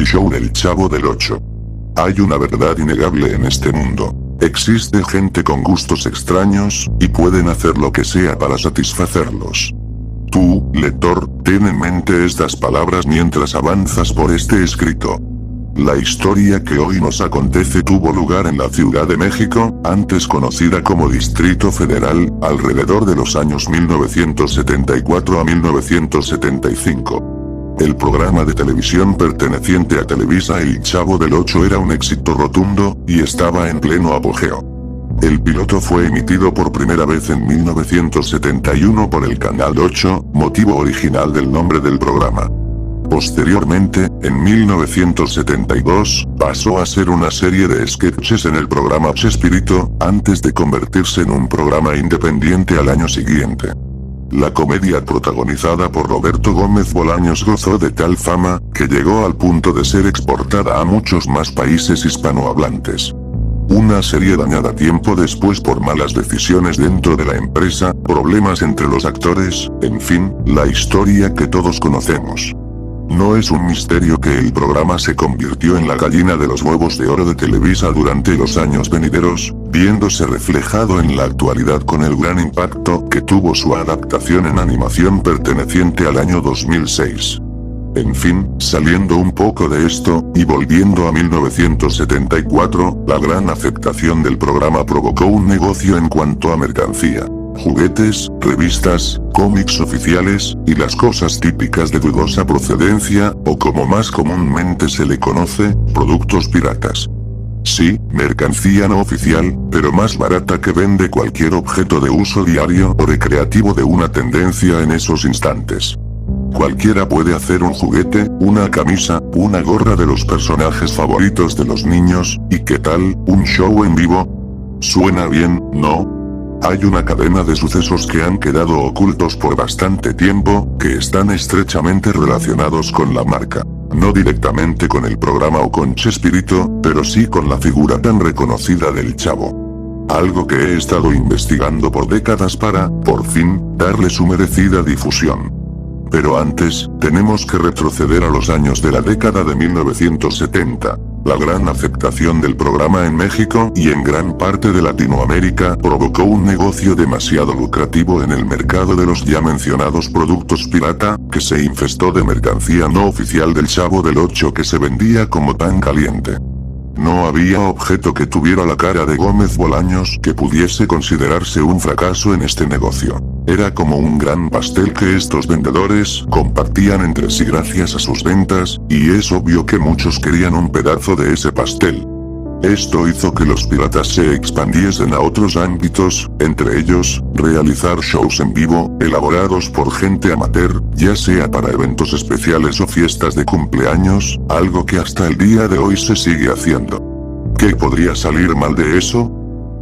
El show del Chavo del Ocho. Hay una verdad innegable en este mundo. Existe gente con gustos extraños, y pueden hacer lo que sea para satisfacerlos. Tú, lector, ten en mente estas palabras mientras avanzas por este escrito. La historia que hoy nos acontece tuvo lugar en la Ciudad de México, antes conocida como Distrito Federal, alrededor de los años 1974 a 1975. El programa de televisión perteneciente a Televisa El Chavo del Ocho era un éxito rotundo, y estaba en pleno apogeo. El piloto fue emitido por primera vez en 1971 por el Canal 8, motivo original del nombre del programa. Posteriormente, en 1972, pasó a ser una serie de sketches en el programa Chespirito, antes de convertirse en un programa independiente al año siguiente. La comedia protagonizada por Roberto Gómez Bolaños gozó de tal fama, que llegó al punto de ser exportada a muchos más países hispanohablantes. Una serie dañada tiempo después por malas decisiones dentro de la empresa, problemas entre los actores, en fin, la historia que todos conocemos. No es un misterio que el programa se convirtió en la gallina de los huevos de oro de Televisa durante los años venideros, viéndose reflejado en la actualidad con el gran impacto que tuvo su adaptación en animación perteneciente al año 2006. En fin, saliendo un poco de esto, y volviendo a 1974, la gran aceptación del programa provocó un negocio en cuanto a mercancía. Juguetes, revistas, cómics oficiales, y las cosas típicas de dudosa procedencia, o como más comúnmente se le conoce, productos piratas. Sí, mercancía no oficial, pero más barata que vende cualquier objeto de uso diario o recreativo de una tendencia en esos instantes. Cualquiera puede hacer un juguete, una camisa, una gorra de los personajes favoritos de los niños, ¿y qué tal, un show en vivo? ¿Suena bien, no? Hay una cadena de sucesos que han quedado ocultos por bastante tiempo, que están estrechamente relacionados con la marca. No directamente con el programa o con Chespirito, pero sí con la figura tan reconocida del Chavo. Algo que he estado investigando por décadas para, por fin, darle su merecida difusión. Pero antes, tenemos que retroceder a los años de la década de 1970. La gran aceptación del programa en México y en gran parte de Latinoamérica provocó un negocio demasiado lucrativo en el mercado de los ya mencionados productos pirata, que se infestó de mercancía no oficial del Chavo del Ocho que se vendía como pan caliente. No había objeto que tuviera la cara de Gómez Bolaños que pudiese considerarse un fracaso en este negocio. Era como un gran pastel que estos vendedores compartían entre sí gracias a sus ventas, y es obvio que muchos querían un pedazo de ese pastel. Esto hizo que los piratas se expandiesen a otros ámbitos, entre ellos, realizar shows en vivo, elaborados por gente amateur, ya sea para eventos especiales o fiestas de cumpleaños, algo que hasta el día de hoy se sigue haciendo. ¿Qué podría salir mal de eso?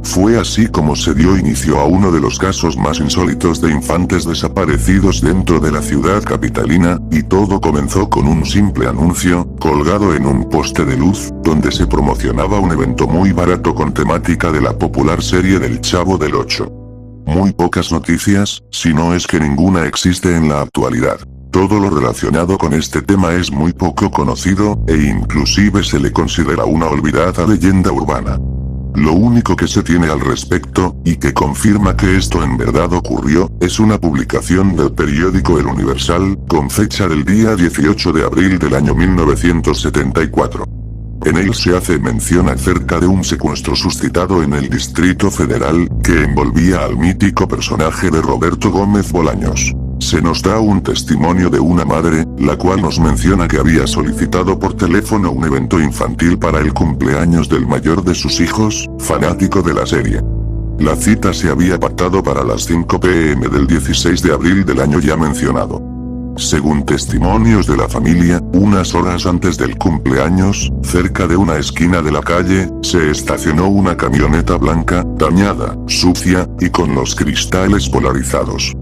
Fue así como se dio inicio a uno de los casos más insólitos de infantes desaparecidos dentro de la ciudad capitalina, y todo comenzó con un simple anuncio, colgado en un poste de luz, donde se promocionaba un evento muy barato con temática de la popular serie del Chavo del Ocho. Muy pocas noticias, si no es que ninguna existe en la actualidad. Todo lo relacionado con este tema es muy poco conocido, e inclusive se le considera una olvidada leyenda urbana. Lo único que se tiene al respecto, y que confirma que esto en verdad ocurrió, es una publicación del periódico El Universal, con fecha del día 18 de abril del año 1974. En él se hace mención acerca de un secuestro suscitado en el Distrito Federal, que envolvía al mítico personaje de Roberto Gómez Bolaños. Se nos da un testimonio de una madre, la cual nos menciona que había solicitado por teléfono un evento infantil para el cumpleaños del mayor de sus hijos, fanático de la serie. La cita se había pactado para las 5 p.m. del 16 de abril del año ya mencionado. Según testimonios de la familia, unas horas antes del cumpleaños, cerca de una esquina de la calle, se estacionó una camioneta blanca, dañada, sucia, y con los cristales polarizados.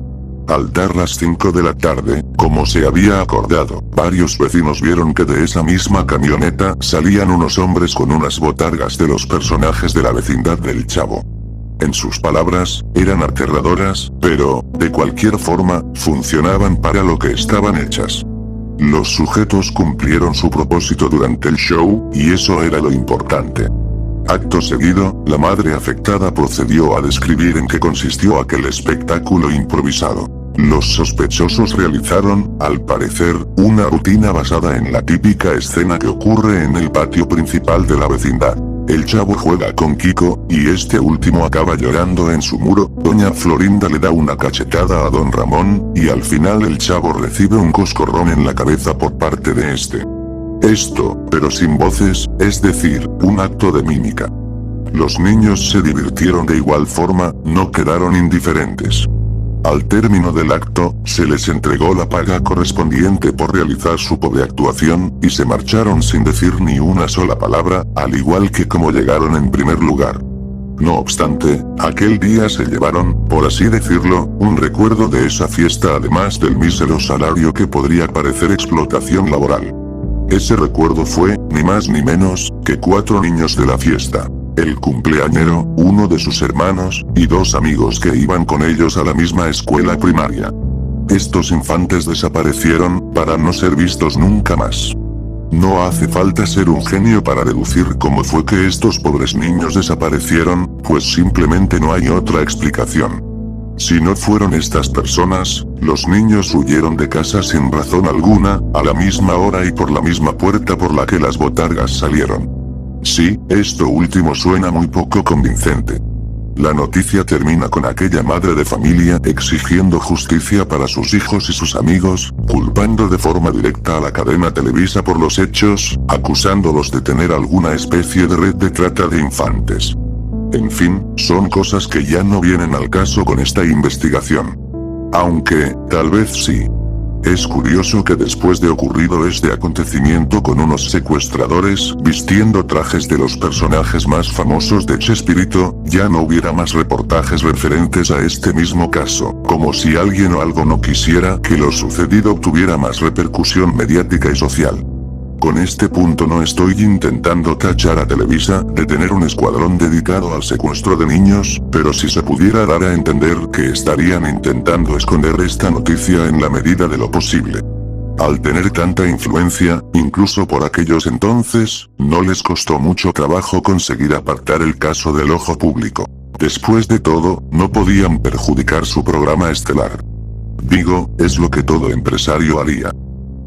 Al dar las 5 de la tarde, como se había acordado, varios vecinos vieron que de esa misma camioneta salían unos hombres con unas botargas de los personajes de la vecindad del Chavo. En sus palabras, eran aterradoras, pero, de cualquier forma, funcionaban para lo que estaban hechas. Los sujetos cumplieron su propósito durante el show, y eso era lo importante. Acto seguido, la madre afectada procedió a describir en qué consistió aquel espectáculo improvisado. Los sospechosos realizaron, al parecer, una rutina basada en la típica escena que ocurre en el patio principal de la vecindad. El chavo juega con Kiko, y este último acaba llorando en su muro, doña Florinda le da una cachetada a don Ramón, y al final el chavo recibe un coscorrón en la cabeza por parte de este. Esto, pero sin voces, es decir, un acto de mímica. Los niños se divirtieron de igual forma, no quedaron indiferentes. Al término del acto, se les entregó la paga correspondiente por realizar su pobre actuación, y se marcharon sin decir ni una sola palabra, al igual que como llegaron en primer lugar. No obstante, aquel día se llevaron, por así decirlo, un recuerdo de esa fiesta además del mísero salario que podría parecer explotación laboral. Ese recuerdo fue, ni más ni menos, que 4 niños de la fiesta. El cumpleañero, uno de sus hermanos, y 2 amigos que iban con ellos a la misma escuela primaria. Estos infantes desaparecieron, para no ser vistos nunca más. No hace falta ser un genio para deducir cómo fue que estos pobres niños desaparecieron, pues simplemente no hay otra explicación. Si no fueron estas personas, los niños huyeron de casa sin razón alguna, a la misma hora y por la misma puerta por la que las botargas salieron. Sí, esto último suena muy poco convincente. La noticia termina con aquella madre de familia exigiendo justicia para sus hijos y sus amigos, culpando de forma directa a la cadena Televisa por los hechos, acusándolos de tener alguna especie de red de trata de infantes. En fin, son cosas que ya no vienen al caso con esta investigación. Aunque, tal vez sí. Es curioso que después de ocurrido este acontecimiento con unos secuestradores vistiendo trajes de los personajes más famosos de Chespirito, ya no hubiera más reportajes referentes a este mismo caso, como si alguien o algo no quisiera que lo sucedido tuviera más repercusión mediática y social. Con este punto no estoy intentando tachar a Televisa de tener un escuadrón dedicado al secuestro de niños, pero si se pudiera dar a entender que estarían intentando esconder esta noticia en la medida de lo posible. Al tener tanta influencia, incluso por aquellos entonces, no les costó mucho trabajo conseguir apartar el caso del ojo público. Después de todo, no podían perjudicar su programa estelar. Digo, es lo que todo empresario haría.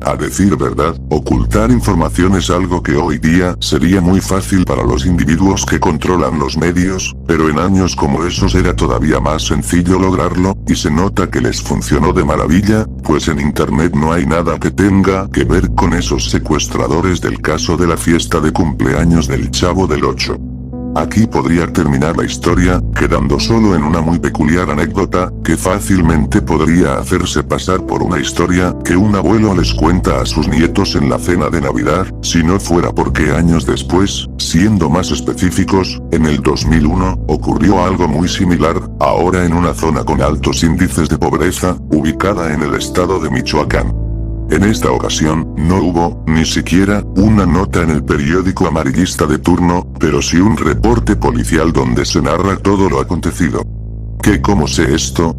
A decir verdad, ocultar información es algo que hoy día sería muy fácil para los individuos que controlan los medios, pero en años como esos era todavía más sencillo lograrlo, y se nota que les funcionó de maravilla, pues en internet no hay nada que tenga que ver con esos secuestradores del caso de la fiesta de cumpleaños del Chavo del Ocho. Aquí podría terminar la historia, quedando solo en una muy peculiar anécdota, que fácilmente podría hacerse pasar por una historia que un abuelo les cuenta a sus nietos en la cena de Navidad, si no fuera porque años después, siendo más específicos, en el 2001, ocurrió algo muy similar, ahora en una zona con altos índices de pobreza, ubicada en el estado de Michoacán. En esta ocasión, no hubo, ni siquiera, una nota en el periódico amarillista de turno, pero sí un reporte policial donde se narra todo lo acontecido. ¿Cómo sé esto?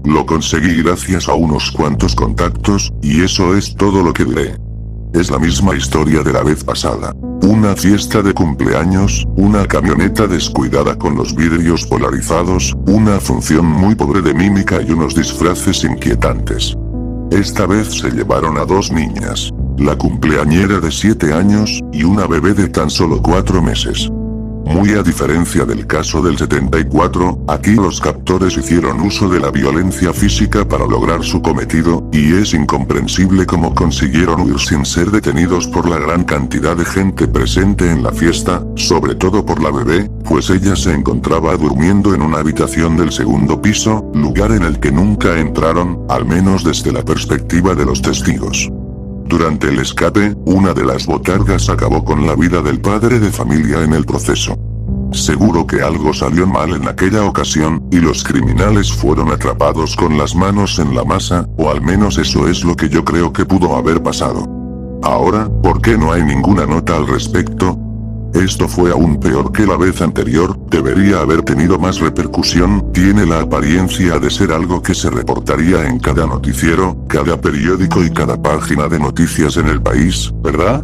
Lo conseguí gracias a unos cuantos contactos, y eso es todo lo que diré. Es la misma historia de la vez pasada. Una fiesta de cumpleaños, una camioneta descuidada con los vidrios polarizados, una función muy pobre de mímica y unos disfraces inquietantes. Esta vez se llevaron a 2 niñas, la cumpleañera de 7 años, y una bebé de tan solo 4 meses. Muy a diferencia del caso del 74, aquí los captores hicieron uso de la violencia física para lograr su cometido, y es incomprensible cómo consiguieron huir sin ser detenidos por la gran cantidad de gente presente en la fiesta, sobre todo por la bebé, pues ella se encontraba durmiendo en una habitación del 2º piso, lugar en el que nunca entraron, al menos desde la perspectiva de los testigos. Durante el escape, una de las botargas acabó con la vida del padre de familia en el proceso. Seguro que algo salió mal en aquella ocasión, y los criminales fueron atrapados con las manos en la masa, o al menos eso es lo que yo creo que pudo haber pasado. Ahora, ¿por qué no hay ninguna nota al respecto? Esto fue aún peor que la vez anterior, debería haber tenido más repercusión, tiene la apariencia de ser algo que se reportaría en cada noticiero, cada periódico y cada página de noticias en el país, ¿verdad?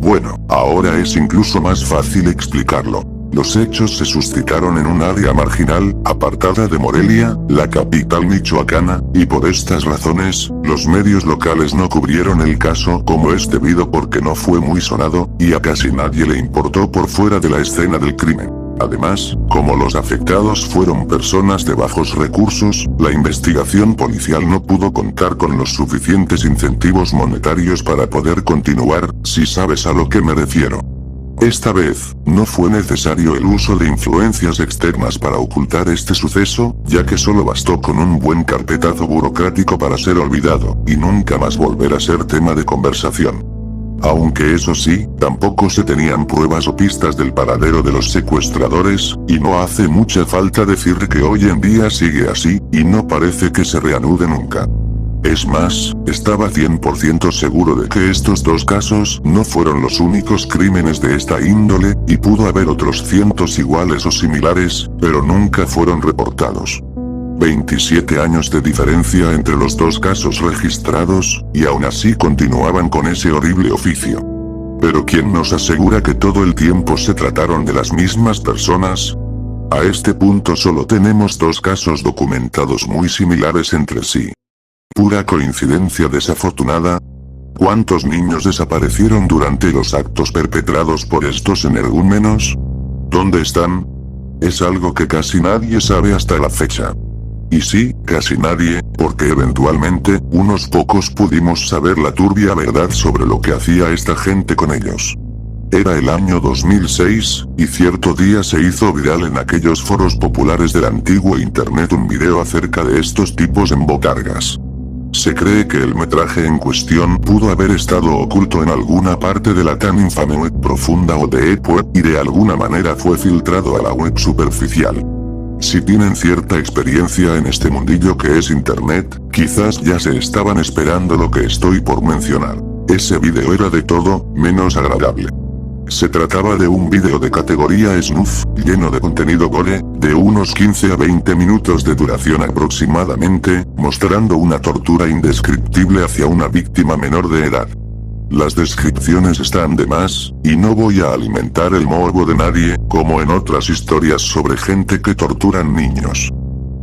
Bueno, ahora es incluso más fácil explicarlo. Los hechos se suscitaron en un área marginal, apartada de Morelia, la capital michoacana, y por estas razones, los medios locales no cubrieron el caso como es debido porque no fue muy sonado, y a casi nadie le importó por fuera de la escena del crimen. Además, como los afectados fueron personas de bajos recursos, la investigación policial no pudo contar con los suficientes incentivos monetarios para poder continuar, si sabes a lo que me refiero. Esta vez, no fue necesario el uso de influencias externas para ocultar este suceso, ya que solo bastó con un buen carpetazo burocrático para ser olvidado, y nunca más volver a ser tema de conversación. Aunque eso sí, tampoco se tenían pruebas o pistas del paradero de los secuestradores, y no hace mucha falta decir que hoy en día sigue así, y no parece que se reanude nunca. Es más, estaba 100% seguro de que estos dos casos no fueron los únicos crímenes de esta índole, y pudo haber otros cientos iguales o similares, pero nunca fueron reportados. 27 años de diferencia entre los dos casos registrados, y aún así continuaban con ese horrible oficio. Pero ¿quién nos asegura que todo el tiempo se trataron de las mismas personas? A este punto solo tenemos dos casos documentados muy similares entre sí. ¿Pura coincidencia desafortunada? ¿Cuántos niños desaparecieron durante los actos perpetrados por estos energúmenos? ¿Dónde están? Es algo que casi nadie sabe hasta la fecha. Y sí, casi nadie, porque eventualmente, unos pocos pudimos saber la turbia verdad sobre lo que hacía esta gente con ellos. Era el año 2006, y cierto día se hizo viral en aquellos foros populares del antiguo internet un video acerca de estos tipos en botargas. Se cree que el metraje en cuestión pudo haber estado oculto en alguna parte de la tan infame web profunda o deep web, y de alguna manera fue filtrado a la web superficial. Si tienen cierta experiencia en este mundillo que es internet, quizás ya se estaban esperando lo que estoy por mencionar. Ese video era de todo, menos agradable. Se trataba de un video de categoría snuff, lleno de contenido gore, de unos 15 a 20 minutos de duración aproximadamente, mostrando una tortura indescriptible hacia una víctima menor de edad. Las descripciones están de más, y no voy a alimentar el morbo de nadie, como en otras historias sobre gente que torturan niños.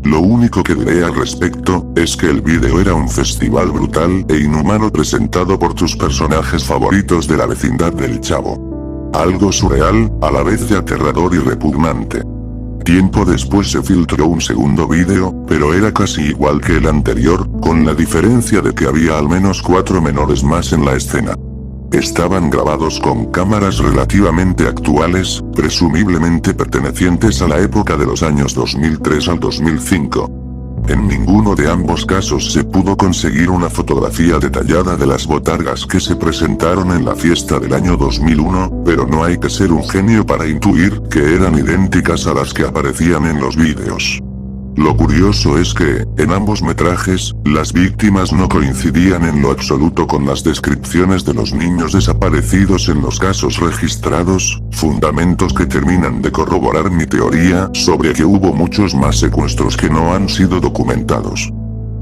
Lo único que diré al respecto, es que el video era un festival brutal e inhumano presentado por tus personajes favoritos de la vecindad del Chavo. Algo surreal, a la vez de aterrador y repugnante. Tiempo después se filtró un segundo video, pero era casi igual que el anterior, con la diferencia de que había al menos 4 menores más en la escena. Estaban grabados con cámaras relativamente actuales, presumiblemente pertenecientes a la época de los años 2003 al 2005. En ninguno de ambos casos se pudo conseguir una fotografía detallada de las botargas que se presentaron en la fiesta del año 2001, pero no hay que ser un genio para intuir que eran idénticas a las que aparecían en los vídeos. Lo curioso es que, en ambos metrajes, las víctimas no coincidían en lo absoluto con las descripciones de los niños desaparecidos en los casos registrados, fundamentos que terminan de corroborar mi teoría sobre que hubo muchos más secuestros que no han sido documentados.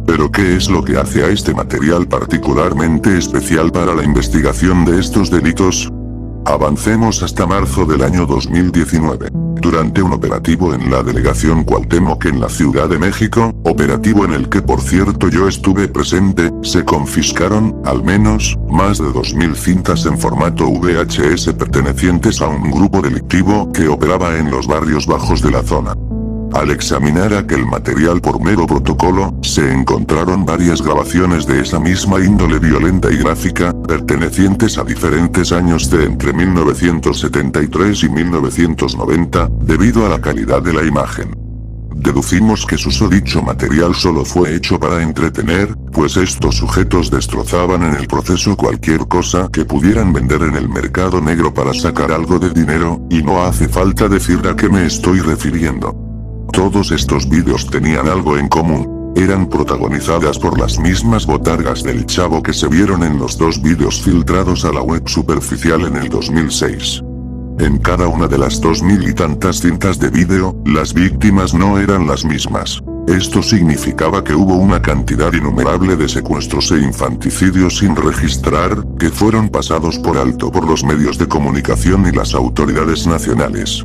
Pero ¿qué es lo que hace a este material particularmente especial para la investigación de estos delitos? Avancemos hasta marzo del año 2019. Durante un operativo en la delegación Cuauhtémoc en la Ciudad de México, operativo en el que por cierto yo estuve presente, se confiscaron, al menos, más de 2000 cintas en formato VHS pertenecientes a un grupo delictivo que operaba en los barrios bajos de la zona. Al examinar aquel material por mero protocolo, se encontraron varias grabaciones de esa misma índole violenta y gráfica, pertenecientes a diferentes años de entre 1973 y 1990, debido a la calidad de la imagen. Deducimos que susodicho material solo fue hecho para entretener, pues estos sujetos destrozaban en el proceso cualquier cosa que pudieran vender en el mercado negro para sacar algo de dinero, y no hace falta decir a qué me estoy refiriendo. Todos estos vídeos tenían algo en común. Eran protagonizadas por las mismas botargas del Chavo que se vieron en los dos vídeos filtrados a la web superficial en el 2006. En cada una de las 2000 y tantas cintas de vídeo, las víctimas no eran las mismas. Esto significaba que hubo una cantidad innumerable de secuestros e infanticidios sin registrar, que fueron pasados por alto por los medios de comunicación y las autoridades nacionales.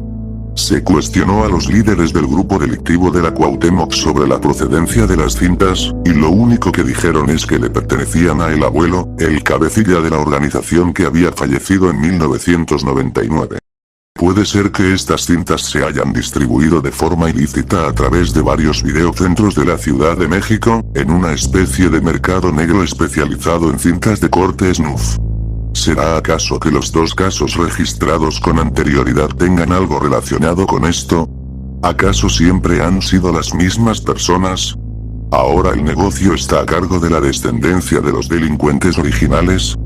Se cuestionó a los líderes del grupo delictivo de la Cuauhtémoc sobre la procedencia de las cintas, y lo único que dijeron es que le pertenecían a el abuelo, el cabecilla de la organización que había fallecido en 1999. Puede ser que estas cintas se hayan distribuido de forma ilícita a través de varios videocentros de la Ciudad de México, en una especie de mercado negro especializado en cintas de corte snuff. ¿Será acaso que los dos casos registrados con anterioridad tengan algo relacionado con esto? ¿Acaso siempre han sido las mismas personas? ¿Ahora el negocio está a cargo de la descendencia de los delincuentes originales?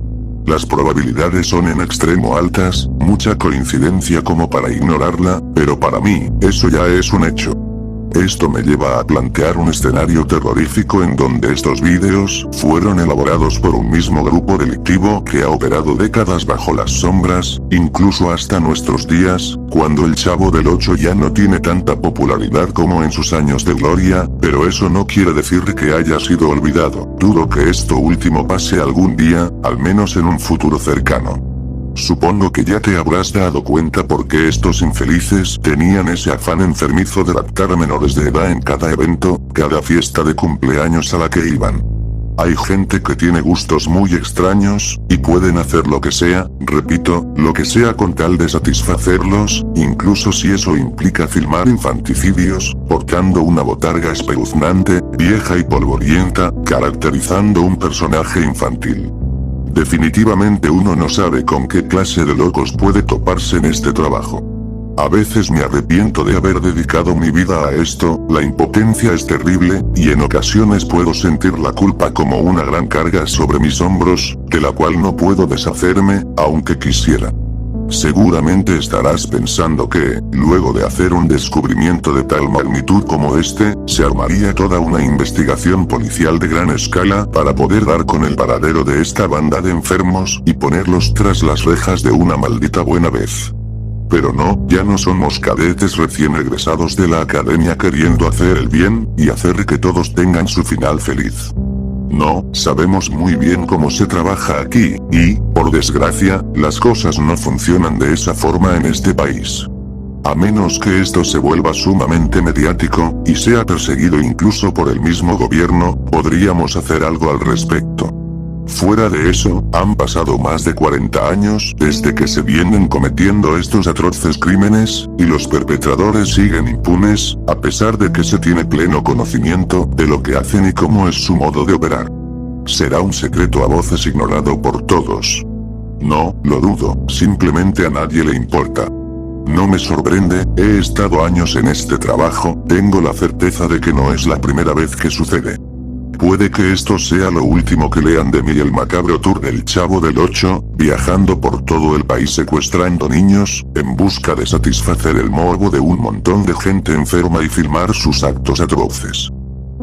Las probabilidades son en extremo altas, mucha coincidencia como para ignorarla, pero para mí, eso ya es un hecho. Esto me lleva a plantear un escenario terrorífico en donde estos vídeos fueron elaborados por un mismo grupo delictivo que ha operado décadas bajo las sombras, incluso hasta nuestros días, cuando el Chavo del Ocho ya no tiene tanta popularidad como en sus años de gloria, pero eso no quiere decir que haya sido olvidado. Dudo que esto último pase algún día, al menos en un futuro cercano. Supongo que ya te habrás dado cuenta por qué estos infelices tenían ese afán enfermizo de raptar a menores de edad en cada evento, cada fiesta de cumpleaños a la que iban. Hay gente que tiene gustos muy extraños, y pueden hacer lo que sea, repito, lo que sea con tal de satisfacerlos, incluso si eso implica filmar infanticidios, portando una botarga espeluznante, vieja y polvorienta, caracterizando un personaje infantil. Definitivamente uno no sabe con qué clase de locos puede toparse en este trabajo. A veces me arrepiento de haber dedicado mi vida a esto, la impotencia es terrible, y en ocasiones puedo sentir la culpa como una gran carga sobre mis hombros, de la cual no puedo deshacerme, aunque quisiera. Seguramente estarás pensando que, luego de hacer un descubrimiento de tal magnitud como este, se armaría toda una investigación policial de gran escala para poder dar con el paradero de esta banda de enfermos y ponerlos tras las rejas de una maldita buena vez. Pero no, ya no somos cadetes recién egresados de la academia queriendo hacer el bien, y hacer que todos tengan su final feliz. No, sabemos muy bien cómo se trabaja aquí, y, por desgracia, las cosas no funcionan de esa forma en este país. A menos que esto se vuelva sumamente mediático, y sea perseguido incluso por el mismo gobierno, podríamos hacer algo al respecto. Fuera de eso, han pasado más de 40 años desde que se vienen cometiendo estos atroces crímenes, y los perpetradores siguen impunes, a pesar de que se tiene pleno conocimiento de lo que hacen y cómo es su modo de operar. ¿Será un secreto a voces ignorado por todos? No, lo dudo, simplemente a nadie le importa. No me sorprende, he estado años en este trabajo, tengo la certeza de que no es la primera vez que sucede. Puede que esto sea lo último que lean de mí, el macabro tour del Chavo del Ocho, viajando por todo el país secuestrando niños, en busca de satisfacer el morbo de un montón de gente enferma y filmar sus actos atroces.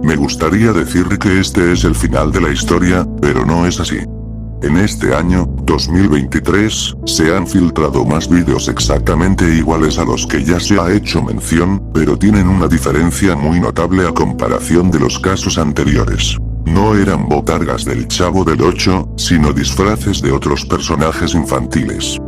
Me gustaría decir que este es el final de la historia, pero no es así. En este año, 2023, se han filtrado más vídeos exactamente iguales a los que ya se ha hecho mención, pero tienen una diferencia muy notable a comparación de los casos anteriores. No eran botargas del Chavo del Ocho, sino disfraces de otros personajes infantiles.